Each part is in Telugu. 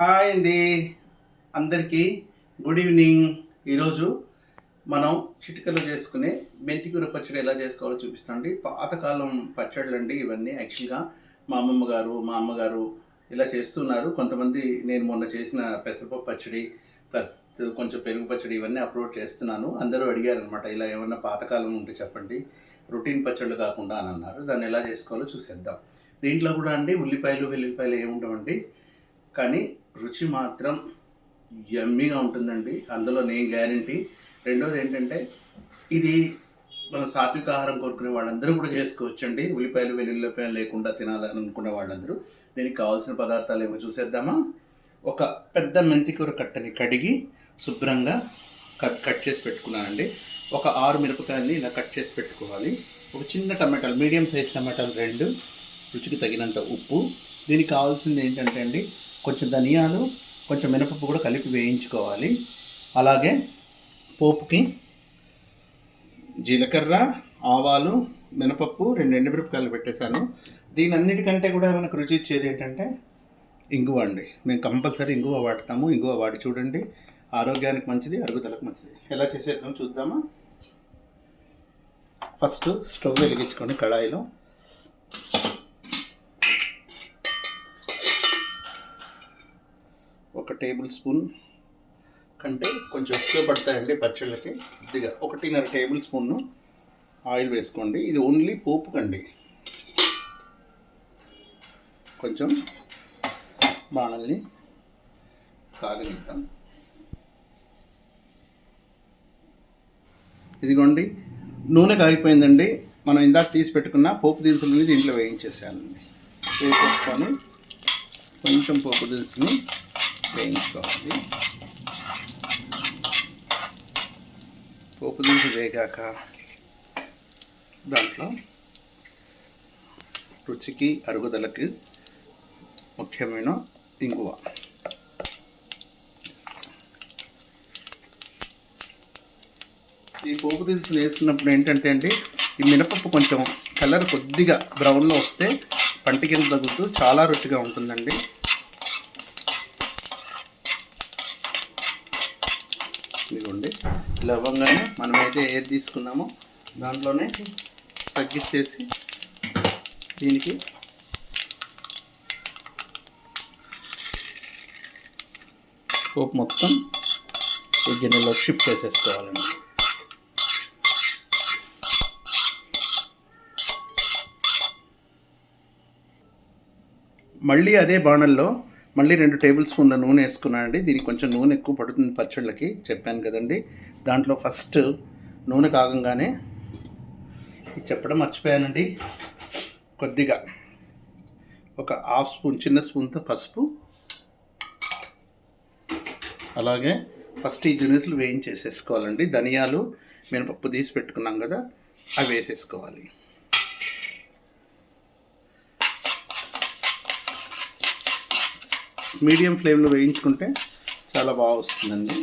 హాయ్ అండి, అందరికీ గుడ్ ఈవినింగ్. ఈరోజు మనం చిటికలో చేసుకునే మెంతికూర పచ్చడి ఎలా చేసుకోవాలో చూపిస్తామండి. పాతకాలం పచ్చళ్ళు అండి ఇవన్నీ. యాక్చువల్గా మా అమ్మమ్మ గారు, మా అమ్మగారు ఇలా చేస్తున్నారు. కొంతమంది నేను మొన్న చేసిన పెసరపప్పు పచ్చడి ప్లస్ కొంచెం పెరుగు పచ్చడి ఇవన్నీ అప్లోడ్ చేస్తున్నాను. అందరూ అడిగారు అనమాట, ఇలా ఏమన్నా పాతకాలం ఉంటే చెప్పండి, రొటీన్ పచ్చళ్ళు కాకుండా అని అన్నారు. దాన్ని ఎలా చేసుకోవాలో చూసేద్దాం. దీంట్లో కూడా అండి ఉల్లిపాయలు వెల్లుల్లిపాయలు ఏముండవండి, కానీ రుచి మాత్రం యమ్మీగా ఉంటుందండి. అందులో నేను గ్యారంటీ. రెండోది ఏంటంటే, ఇది మన సాత్విక ఆహారం కోరుకునే వాళ్ళందరూ కూడా చేసుకోవచ్చండి. ఉల్లిపాయలు వెల్లుల్లిపాయలు లేకుండా తినాలని అనుకునే వాళ్ళందరూ. దీనికి కావాల్సిన పదార్థాలు ఏమో చూసేద్దామా. ఒక పెద్ద మెంతికూర కట్టని కడిగి శుభ్రంగా కట్ చేసి పెట్టుకున్నానండి. ఒక 6 మిరపకాయలని ఇలా కట్ చేసి పెట్టుకోవాలి. ఒక చిన్న టమాటాలు, మీడియం సైజ్ టమాటాలు 2, రుచికి తగినంత ఉప్పు. దీనికి కావాల్సింది ఏంటంటే అండి, కొంచెం ధనియాలు, కొంచెం మినపప్పు కూడా కలిపి వేయించుకోవాలి. అలాగే పోపుకి జీలకర్ర, ఆవాలు, మినపప్పు, 2 ఎండుమిరపకాయలు పెట్టేశాను. దీని అన్నిటికంటే కూడా మనకు రుచి ఇచ్చేది ఏంటంటే ఇంగువ అండి. మేము కంపల్సరీ ఇంగువ వాడతాము. ఇంగువ వాడి చూడండి, ఆరోగ్యానికి మంచిది, అరుగుదలకు మంచిది. ఎలా చేసేద్దాం చూద్దామా. ఫస్ట్ స్టవ్ వెలిగించుకొని కళాయిలో 1 టేబుల్ స్పూన్ కంటే కొంచెం ఎక్కువ పడతాయండి పచ్చళ్ళకి. కొద్దిగా 1.5 టేబుల్ స్పూన్ ఆయిల్ వేసుకోండి. ఇది ఓన్లీ పోపుకండి. కొంచెం బాణల్ని కాగనిద్దాం. ఇదిగోండి, నూనె కాగిపోయిందండి. మనం ఇందాక తీసి పెట్టుకున్న పోపు దినుసులని దీంట్లో వేయించేసేయాలండి. వేసేసుకొని కొంచెం పోపు దినుసుని వేయించుకోవాలి. పోపు దినుసు వేగాక దాంట్లో రుచికి అరుగుదలకి ముఖ్యమైన ఇంగువ. ఈ పోపు దినుసులు వేసుకున్నప్పుడు ఏంటంటే అండి, ఈ మినపప్పు కొంచెం కలర్ కొద్దిగా బ్రౌన్లో వస్తే పంటి కింద తగ్గుతూ చాలా రుచిగా ఉంటుందండి. ఇదిగోండి, లవంగానే మనమైతే ఏది తీసుకున్నామో దాంట్లోనే తగ్గించేసి దీనికి పోపు మొత్తం ఈ గిన్నెలో షిఫ్ట్ చేసేసుకోవాలండి. మళ్ళీ అదే బాణల్లో మళ్ళీ 2 టేబుల్ స్పూన్ల నూనె వేసుకున్నానండి. దీనికి కొంచెం నూనె ఎక్కువ పడుతుంది పచ్చళ్ళకి, చెప్పాను కదండి. దాంట్లో ఫస్ట్ నూనె కాగంగానే ఇది చెప్పడం మర్చిపోయానండి, కొద్దిగా ఒక 1/2 స్పూన్, చిన్న స్పూన్తో పసుపు. అలాగే ఫస్ట్ ఈ దినుసులు వేయించేసేసుకోవాలండి. ధనియాలు, మినపప్పు తీసి పెట్టుకున్నాం కదా, అవి వేసేసుకోవాలి. మీడియం ఫ్లేమ్లో వేయించుకుంటే చాలా బాగా వస్తుందండి.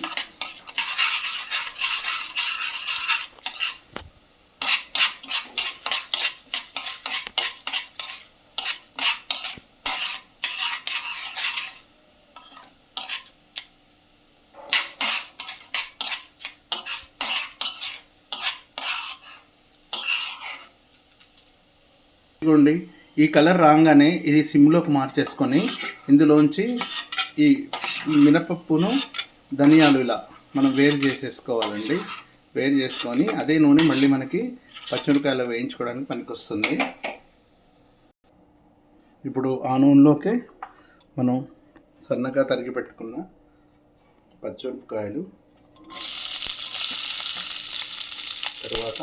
ఇదిగోండి, ఈ కలర్ రాగానే ఇది సిమ్లోకి మార్చేసుకొని ఇందులోంచి ఈ మినపప్పును, ధనియాలు ఇలా మనం వేరు చేసేసుకోవాలండి. వేరు చేసుకొని అదే నూనె మళ్ళీ మనకి పచ్చిమిరపకాయలు వేయించుకోవడానికి పనికొస్తుంది. ఇప్పుడు ఆ నూనెలోకే మనం సన్నగా తరిగి పెట్టుకున్న పచ్చిమిరపకాయలు, తర్వాత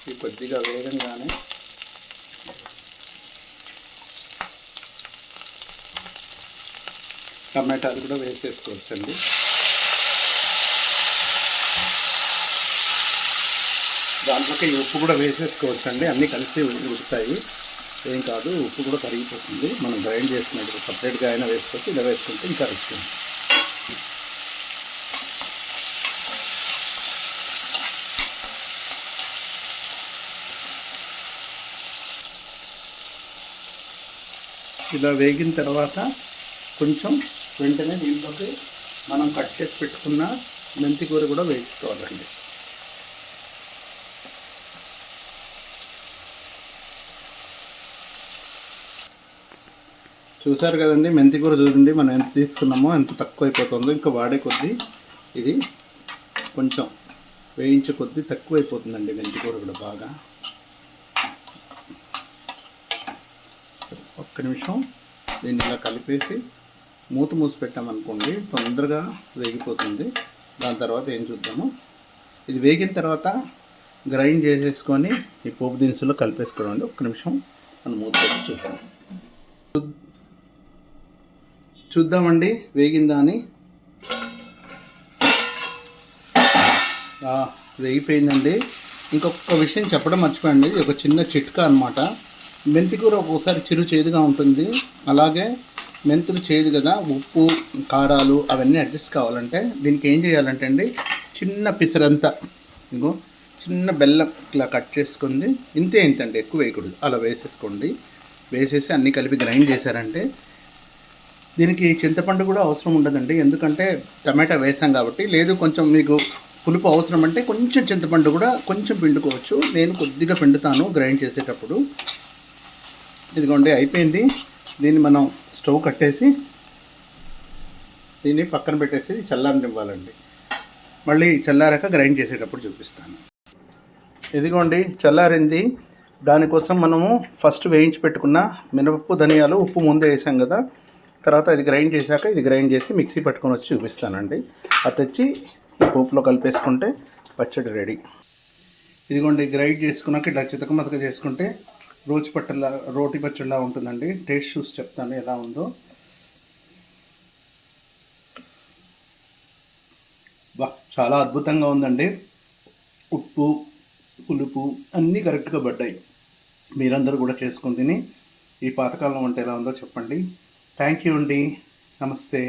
ఇది కొద్దిగా వేగంగానే టమాటాలు కూడా వేసేసుకోవచ్చండి. దాంట్లోకి ఉప్పు కూడా వేసేసుకోవచ్చండి. అన్నీ కలిసి ఉడుకుతాయి, ఏం కాదు. ఉప్పు కూడా కరిగిపోతుంది. మనం గ్రైండ్ చేసినప్పుడు సపరేట్గా అయినా వేసుకోవచ్చు, ఇలా వేసుకుంటే ఇంకా రుచి. ఇలా వేగిన తర్వాత కొంచెం వెంటనే దీంట్లోకి మనం కట్ చేసి పెట్టుకున్న మెంతి కూర కూడా వేసుకోవాలండి. చూసారు కదండి, మెంతి కూర చూడండి మనం ఎంత తీసుకున్నామో ఎంత తక్కువ అయిపోతుందో. ఇంకా వాడే కొద్దీ ఇది కొంచెం వేయించే కొద్దీ తక్కువ అయిపోతుందండి మెంతి కూర కూడా బాగా. ఒక్క నిమిషం దీన్ని ఇలా కలిపేసి మూత మూసి పెట్టామనుకోండి తొందరగా వేగిపోతుంది. దాని తర్వాత ఏం చూద్దాము, ఇది వేగిన తర్వాత గ్రైండ్ చేసేసుకొని ఈ పోపు దినుసులో కలిపేసుకోవడం అండి. ఒక్క నిమిషం మనం మూత పెట్టి చూద్దామండి వేగిందా అని. వేగిపోయిందండి. ఇంకొక విషయం చెప్పడం మర్చిపోయండి, ఒక చిన్న చిట్కా అనమాట. మెంతి కూర ఒక్కోసారి చిరు చేదుగా ఉంటుంది, అలాగే మెంతులు చేదు కదా, ఉప్పు కారాలు అవన్నీ అడ్జస్ట్ కావాలంటే దీనికి ఏం చేయాలంటే అండి, చిన్న పిసరంతా ఇంకో చిన్న బెల్లం ఇలా కట్ చేసుకుంది, ఇంతే ఇంతండి, ఎక్కువ వేయకూడదు, అలా వేసేసుకోండి. వేసేసి అన్నీ కలిపి గ్రైండ్ చేశారంటే దీనికి చింతపండు కూడా అవసరం ఉండదండి, ఎందుకంటే టమాటా వేసాం కాబట్టి. లేదు కొంచెం మీకు పులుపు అవసరం అంటే కొంచెం చింతపండు కూడా కొంచెం పిండుకోవచ్చు. నేను కొద్దిగా పిండుతాను గ్రైండ్ చేసేటప్పుడు. ఇదిగోండి అయిపోయింది. దీన్ని మనం స్టవ్ కట్టేసి దీన్ని పక్కన పెట్టేసి చల్లారనివ్వాలండి. మళ్ళీ చల్లారాక గ్రైండ్ చేసేటప్పుడు చూపిస్తాను. ఇదిగోండి చల్లారింది. దానికోసం మనము ఫస్ట్ వేయించి పెట్టుకున్న మినపప్పు ధనియాలు ఉప్పు ముందే వేసాం కదా, తర్వాత ఇది గ్రైండ్ చేశాక ఇది గ్రైండ్ చేసి మిక్సీ పట్టుకొని వచ్చి చూపిస్తానండి. అది తెచ్చి ఈ పోపులో కలిపేసుకుంటే పచ్చడి రెడీ. ఇదిగోండి గ్రైండ్ చేసుకున్నాక ఇట్లా చితకమతక చేసుకుంటే రోటి పచ్చడిలా ఉంటుందండి. టేస్ట్ చూసి చెప్తాను ఎలా ఉందో. చాలా అద్భుతంగా ఉందండి. ఉప్పు పులుపు అన్నీ కరెక్ట్గా పడ్డాయి. మీరందరూ కూడా చేసుకొని తిని ఈ పాతకాలం వంట ఎలా ఉందో చెప్పండి. థ్యాంక్ యూ అండి. నమస్తే.